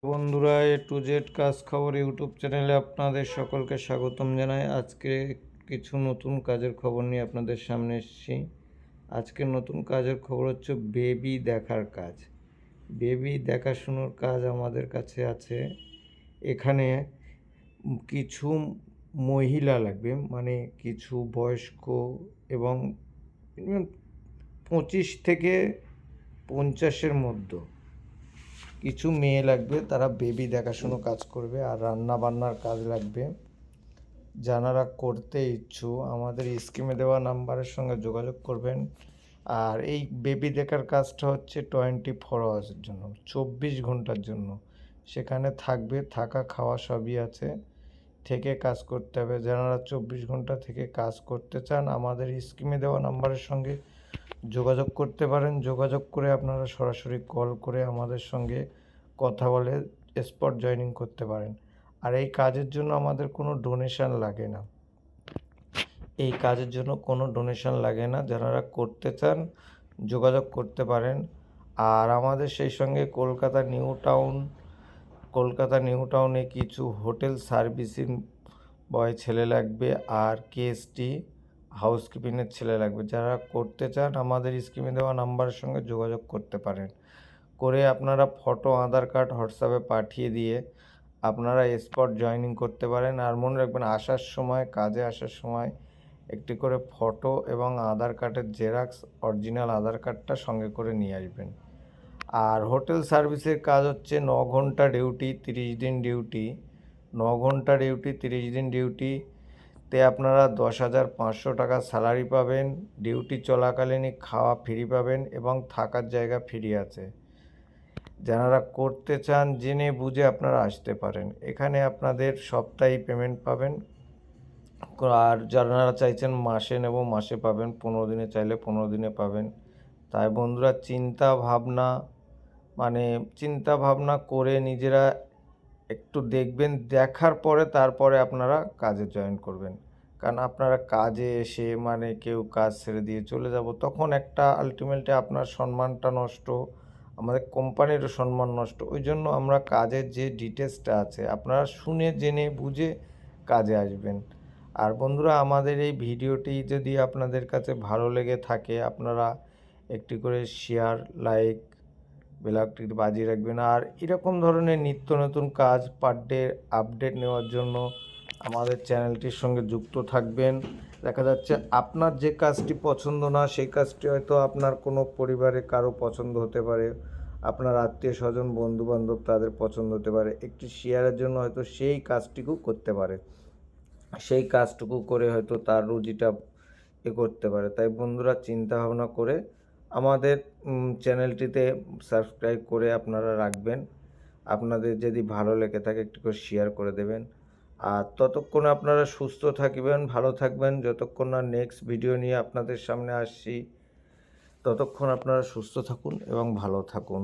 বন্ধুরা, A to Z কাজ খবর ইউটিউব চ্যানেলে আপনাদের সকলকে স্বাগতম জানাই। আজকে কিছু নতুন কাজের খবর নিয়ে আপনাদের সামনে এসেছি। আজকের নতুন কাজের খবর হচ্ছে বেবি দেখার কাজ। বেবি দেখাশোনার কাজ আমাদের কাছে আছে। এখানে কিছু মহিলা লাগবে, মানে কিছু বয়স্ক এবং 25 থেকে 50-এর মধ্যে কিছু মেয়ে লাগবে, তারা বেবি দেখাশুনো কাজ করবে। আর রান্না বান্নার কাজ লাগবে। যারা করতে ইচ্ছুক আমাদের স্ক্রিনে দেওয়া নাম্বারের সঙ্গে যোগাযোগ করবেন। আর এই বেবি দেখার কাজটা হচ্ছে 24 আওয়ার্সের জন্য, 24 ঘন্টার জন্য। সেখানে থাকবে, থাকা খাওয়া সবই আছে, থেকে কাজ করতে হবে। যারা 24 ঘন্টা থেকে কাজ করতে চান আমাদের স্ক্রিনে দেওয়া নাম্বারের সঙ্গে যোগাযোগ করতে পারেন। যোগাযোগ করে আপনারা সরাসরি কল করে আমাদের সঙ্গে কথা বলে স্পট জয়েনিং করতে পারেন। আর এই কাজের জন্য আমাদের কোনো ডোনেশন লাগে না। এই কাজের জন্য কোনো ডোনেশন লাগে না। যারা করতে চান যোগাযোগ করতে পারেন। আর আমাদের সেই সঙ্গে কলকাতা নিউ টাউনে কিছু হোটেল সার্ভিসিং বয় ছেলে লাগবে, আর কেএসটি হাউসকিপিংয়ের ছেলে লাগবে। যারা করতে চান আমাদের স্ক্রিনে দেওয়া নাম্বারের সঙ্গে যোগাযোগ করতে পারেন। করে আপনারা ফটো, আধার কার্ড হোয়াটসঅ্যাপে পাঠিয়ে দিয়ে আপনারা স্পট জয়েনিং করতে পারেন। আর মনে রাখবেন, কাজে আসার সময় একটি করে ফটো এবং আধার কার্ডের জেরক্স, অরিজিনাল আধার কার্ডটা সঙ্গে করে নিয়ে আসবেন। আর হোটেল সার্ভিসের কাজ হচ্ছে 9 ঘন্টা ডিউটি, 30 দিন ডিউটি। 9 ঘন্টা ডিউটি, 30 দিন ডিউটিতে আপনারা 10,500 টাকা স্যালারি পাবেন। ডিউটি চলাকালীনই খাওয়া ফ্রি পাবেন এবং থাকার জায়গা ফ্রি আছে। যারা করতে চান জেনে বুঝে আপনারা আসতে পারেন। এখানে আপনাদের সপ্তাহে পেমেন্ট পাবেন। আর যারা চাইছেন মাসে নেব, মাসে পাবেন। 15 দিনে চাইলে 15 দিনে পাবেন। তাই বন্ধুরা, চিন্তা ভাবনা করে নিজেরা একটু দেখবেন, দেখার পরে তারপরে আপনারা কাজে জয়েন করবেন। কারণ আপনারা কাজে এসে কেউ কাজ ছেড়ে দিয়ে চলে যাব, তখন একটা আলটিমেটলি আপনার সম্মানটা নষ্ট, আমাদের কোম্পানিরও সম্মান নষ্ট। ওই জন্য আমরা কাজের যে ডিটেলসটা আছে আপনারা শুনে জেনে বুঝে কাজে আসবেন। আর বন্ধুরা, আমাদের এই ভিডিওটি যদি আপনাদের কাছে ভালো লেগে থাকে আপনারা একটি করে শেয়ার, লাইক, বেলাকটি বাজিয়ে রাখবেন। আর এরকম ধরনের নিত্য নতুন কাজ পার ডে আপডেট নেওয়ার জন্য আমাদের চ্যানেলটির সঙ্গে যুক্ত থাকবেন। দেখা যাচ্ছে আপনার যে কাজটি পছন্দ না, সেই কাজটি হয়তো আপনার কোনো পরিবারে কারো পছন্দ হতে পারে, আপনার আত্মীয় স্বজন, বন্ধুবান্ধব তাদের পছন্দ হতে পারে। একটি শেয়ারের জন্য হয়তো সেই কাজটুকু করতে পারে, সেই কাজটুকু করে হয়তো তার রুজিটা করতে পারে। তাই বন্ধুরা, চিন্তা ভাবনা করে আমাদের চ্যানেলটিতে সাবস্ক্রাইব করে আপনারা রাখবেন। আপনাদের যদি ভালো লেগে থাকে একটু করে শেয়ার করে দেবেন। আর ততক্ষণ আপনারা সুস্থ থাকবেন, ভালো থাকবেন। যতক্ষণ না নেক্সট ভিডিও নিয়ে আপনাদের সামনে আসছি, ততক্ষণ আপনারা সুস্থ থাকুন এবং ভালো থাকুন।